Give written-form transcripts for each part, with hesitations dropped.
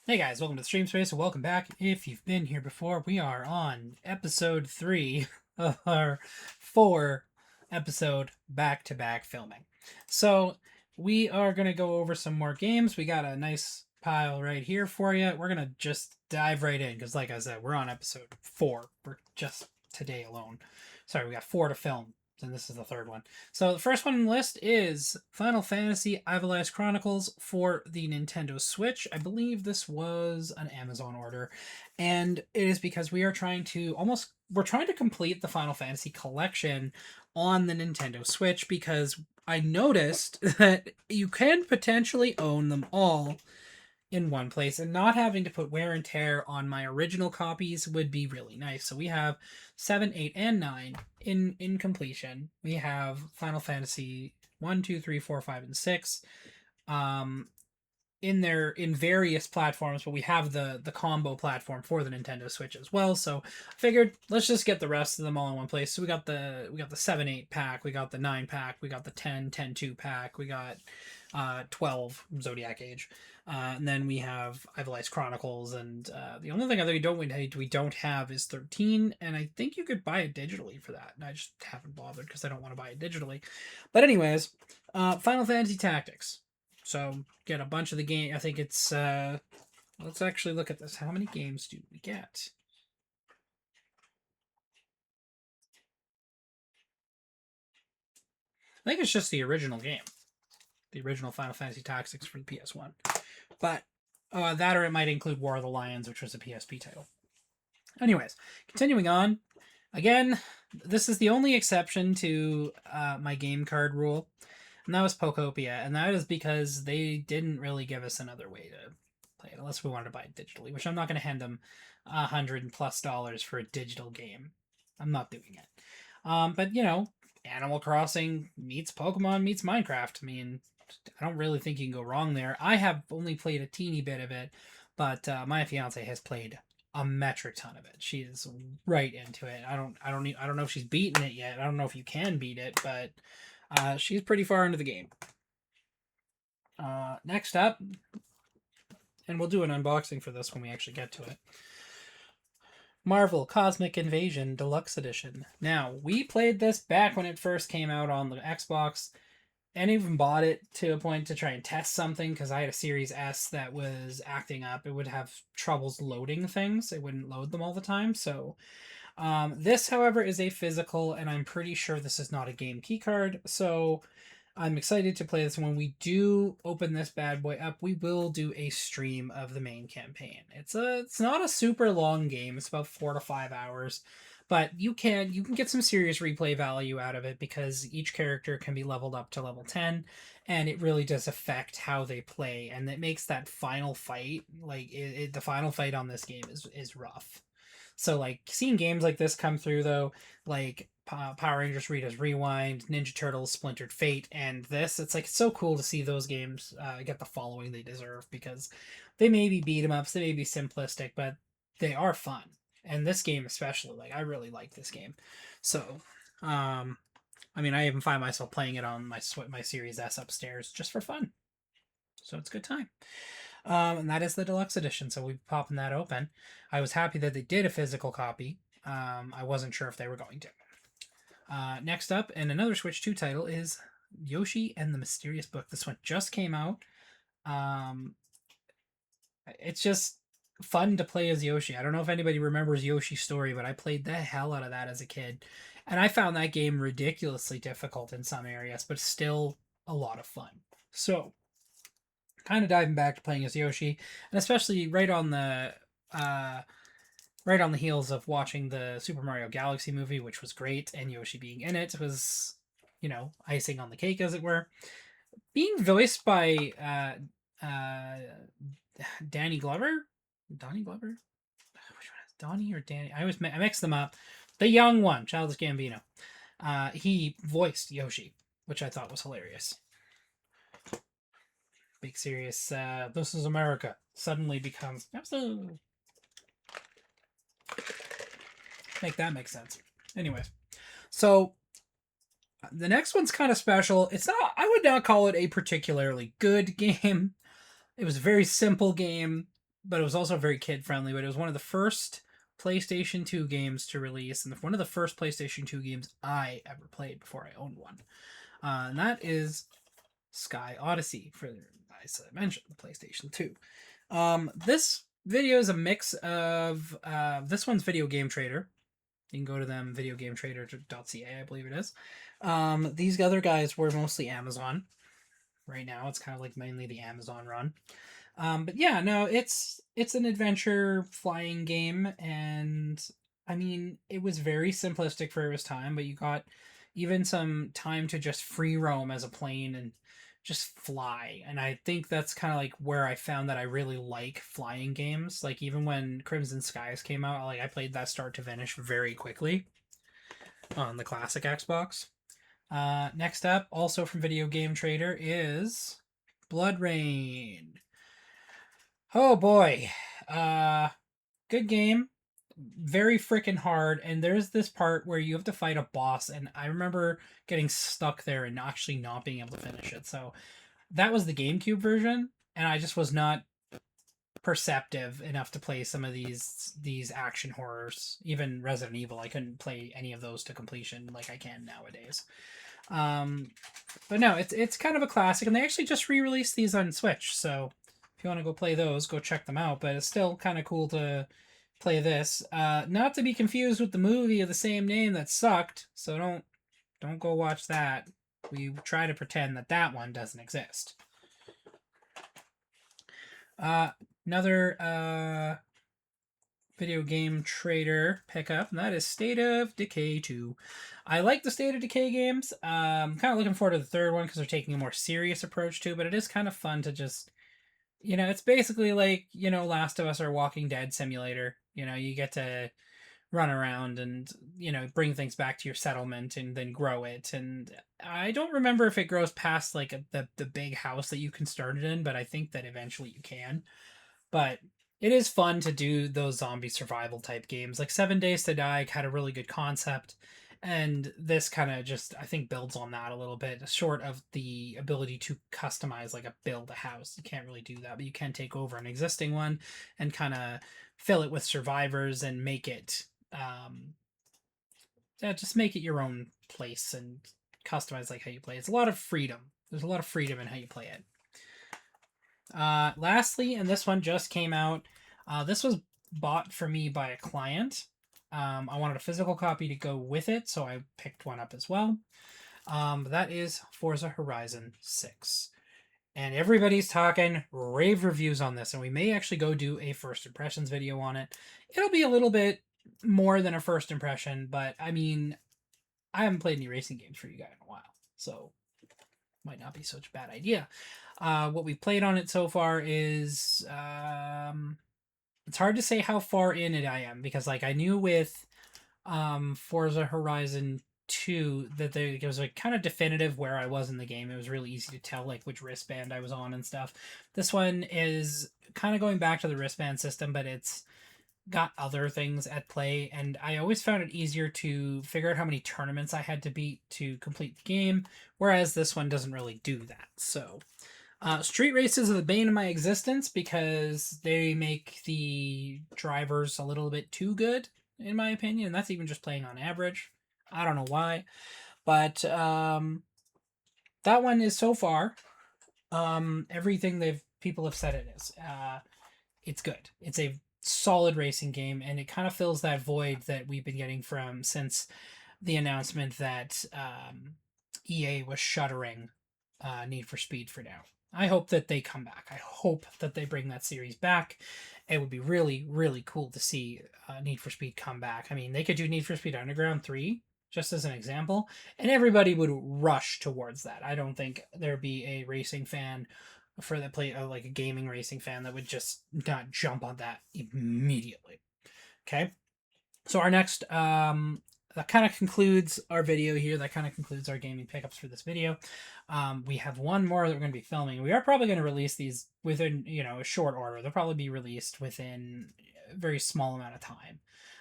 Hey guys, welcome to the Stream Space, and welcome back. If you've been here before, we are on episode 3 of our 4 episode back-to-back filming. So, we are going to go over some more games. We got a nice pile right here for you. We're going to just dive right in, because like I said, we're on episode 4 for just today alone. Sorry, we got 4 to film, and this is the third one. So the first one on the list is Final Fantasy Ivalice Chronicles for the Nintendo Switch. I believe this was an Amazon order, and it is because we're trying to complete the Final Fantasy collection on the Nintendo Switch, because I noticed that you can potentially own them all in one place, and not having to put wear and tear on my original copies would be really nice. So we have 7, 8, and 9 in completion. We have Final Fantasy 1, 2, 3, 4, 5, and 6 um in various platforms, but we have the combo platform for the Nintendo Switch as well. So I figured let's just get the rest of them all in one place. So we got the 7 8 pack, we got the 9 pack, we got the 10 10 2 pack, we got 12 Zodiac Age. And then we have Ivalice Chronicles, and the only thing we don't have is 13, and I think you could buy it digitally for that. And I just haven't bothered because I don't want to buy it digitally. But anyways, Final Fantasy Tactics. So get a bunch of the game. I think it's let's actually look at this. How many games do we get? I think it's just the original game, the original Final Fantasy Tactics for the PS1. But that, or it might include War of the Lions, which was a PSP title. Anyways, continuing on. Again, this is the only exception to my game card rule, and that was Pokopia, and that is because they didn't really give us another way to play it unless we wanted to buy it digitally, which I'm not going to hand them $100+ for a digital game. I'm not doing it. But Animal Crossing meets Pokemon meets Minecraft. I mean, I don't really think you can go wrong there. I have only played a teeny bit of it, but my fiance has played a metric ton of it. She is right into it. I don't know if she's beaten it yet. I don't know if you can beat it, but she's pretty far into the game. Next up, and we'll do an unboxing for this when we actually get to it. Marvel Cosmic Invasion Deluxe Edition. Now, we played this back when it first came out on the Xbox, and even bought it to a point to try and test something because I had a Series S that was acting up. It would have troubles loading things. It wouldn't load them all the time. So this, however, is a physical, and I'm pretty sure this is not a game keycard. So I'm excited to play this. When we do open this bad boy up, we will do a stream of the main campaign. It's not a super long game. It's about 4 to 5 hours, but you can get some serious replay value out of it because each character can be leveled up to level 10, and it really does affect how they play, and it makes that final fight the final fight on this game is rough. So like seeing games like this come through though, like Power Rangers Rita's Rewind, Ninja Turtles Splintered Fate, and this, it's so cool to see those games get the following they deserve, because they may be beat 'em ups, they may be simplistic, but they are fun. And this game especially, like I really like this game. So, I mean, I even find myself playing it on my Series S upstairs just for fun. So it's a good time. And that is the deluxe edition. So we're popping that open. I was happy that they did a physical copy. I wasn't sure if they were going to. Next up, and another Switch 2 title, is Yoshi and the Mysterious Book. This one just came out. Um, it's just fun to play as Yoshi. I don't know if anybody remembers Yoshi's Story, but I played the hell out of that as a kid. And I found that game ridiculously difficult in some areas, but still a lot of fun. So, kind of diving back to playing as Yoshi, and especially right on the heels of watching the Super Mario Galaxy movie, which was great, and Yoshi being in it was, icing on the cake, as it were. Being voiced by Danny Glover, Donnie Glover, which one is Donnie or Danny? I mix them up. The young one, Childish Gambino. He voiced Yoshi, which I thought was hilarious. Big serious. This is America. Suddenly becomes absolutely. Make that make sense. Anyways, so the next one's kind of special. It's not. I would not call it a particularly good game. It was a very simple game. but it was also very kid friendly. But it was one of the first PlayStation 2 games to release, and one of the first PlayStation 2 games I ever played before I owned one. And that is Sky Odyssey, for, as I mentioned, the PlayStation 2. This video is a mix of this one's Video Game Trader. You can go to them, videogametrader.ca, I believe it is. These other guys were mostly Amazon. Right now, it's kind of like mainly the Amazon run. But yeah, no, it's an adventure flying game, and I mean, it was very simplistic for its time, but you got even some time to just free roam as a plane and just fly. And I think that's kind of like where I found that I really like flying games. Like even when Crimson Skies came out, like I played that start to finish very quickly on the classic Xbox. Next up, also from Video Game Trader, is Blood Rain. Oh boy. Good game. Very freaking hard, and there's this part where you have to fight a boss, and I remember getting stuck there and actually not being able to finish it. So that was the GameCube version, and I just was not perceptive enough to play some of these action horrors. Even Resident Evil, I couldn't play any of those to completion like I can nowadays. But no, it's kind of a classic, and they actually just re-released these on Switch, so if you want to go play those, go check them out. But it's still kind of cool to play this. Not to be confused with the movie of the same name that sucked, so don't go watch that. We try to pretend that one doesn't exist. Another Video Game Trader pickup, and that is State of Decay 2. I like the State of Decay games. I'm kind of looking forward to the third one because they're taking a more serious approach to it, but it is kind of fun to just, it's basically like, Last of Us or Walking Dead simulator. You get to run around and, bring things back to your settlement and then grow it. And I don't remember if it grows past like the big house that you can start it in, but I think that eventually you can. But it is fun to do those zombie survival type games. Like 7 Days to Die had a really good concept, and this kind of just, I think, builds on that a little bit, short of the ability to customize, like build a house. You can't really do that, but you can take over an existing one and kind of fill it with survivors and make it, just make it your own place and customize like how you play. It's a lot of freedom. There's a lot of freedom in how you play it. Lastly, and this one just came out. This was bought for me by a client. I wanted a physical copy to go with it, so I picked one up as well. That is Forza Horizon 6. And everybody's talking rave reviews on this, and we may actually go do a first impressions video on it. It'll be a little bit more than a first impression, but I mean, I haven't played any racing games for you guys in a while, so might not be such a bad idea. What we played on it so far is it's hard to say how far in it I am, because like I knew with Forza Horizon 2 that it was like kind of definitive where I was in the game. It was really easy to tell like which wristband I was on and stuff. This one is kind of going back to the wristband system, but it's got other things at play, and I always found it easier to figure out how many tournaments I had to beat to complete the game, whereas this one doesn't really do that. So street races are the bane of my existence because they make the drivers a little bit too good, in my opinion, and that's even just playing on average. I don't know why, but that one is so far everything people have said it is. It's good. It's a solid racing game, and it kind of fills that void that we've been getting from since the announcement that EA was shuttering Need for Speed for now. I hope that they come back. I hope that they bring that series back. It would be really, really cool to see Need for Speed come back. I mean, they could do Need for Speed Underground 3, just as an example, and everybody would rush towards that. I don't think there'd be a racing fan for that play, like a gaming racing fan, that would just not jump on that immediately. Okay, so our next that kind of concludes our video here. That kind of concludes our gaming pickups for this video. We have one more that we're going to be filming. We are probably going to release these within a short order. They'll probably be released within a very small amount of time.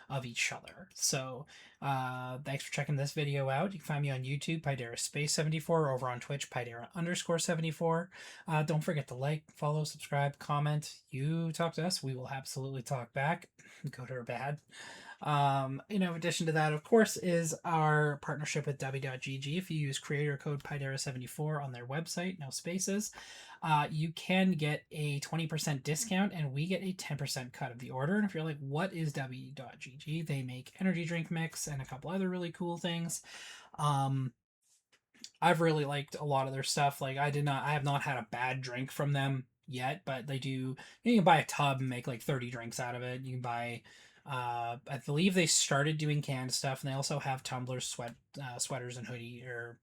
of each other. So thanks for checking this video out. You can find me on YouTube, Pydera Space 74, over on Twitch, Pydera_74. Don't forget to like, follow, subscribe, comment. You talk to us, we will absolutely talk back, good or bad. In addition to that, of course, is our partnership with W.GG. If you use creator code Pydera74 on their website, no spaces, you can get a 20% discount and we get a 10% cut of the order. And if you're like, what is W.GG? They make energy drink mix and a couple other really cool things. I've really liked a lot of their stuff. Like I have not had a bad drink from them yet, but they do. You can buy a tub and make like 30 drinks out of it. You can buy. I believe they started doing canned stuff, and they also have tumblers, sweaters, and hoodie or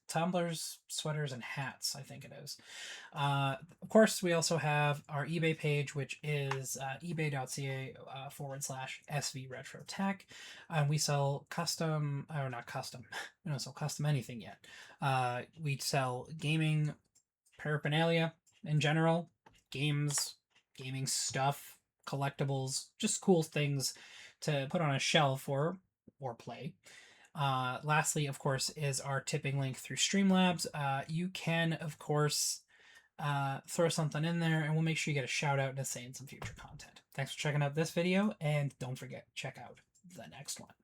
tumblers, sweaters, and hats. I think it is. Of course, we also have our eBay page, which is ebay.ca /SV Retro Tech. And we sell custom, or not custom, we don't sell custom anything yet. We sell gaming paraphernalia in general, games, gaming stuff, collectibles, just cool things to put on a shelf or play. Lastly, of course, is our tipping link through Streamlabs. You can, of course, throw something in there and we'll make sure you get a shout out to say in some future content. Thanks for checking out this video, and don't forget, check out the next one.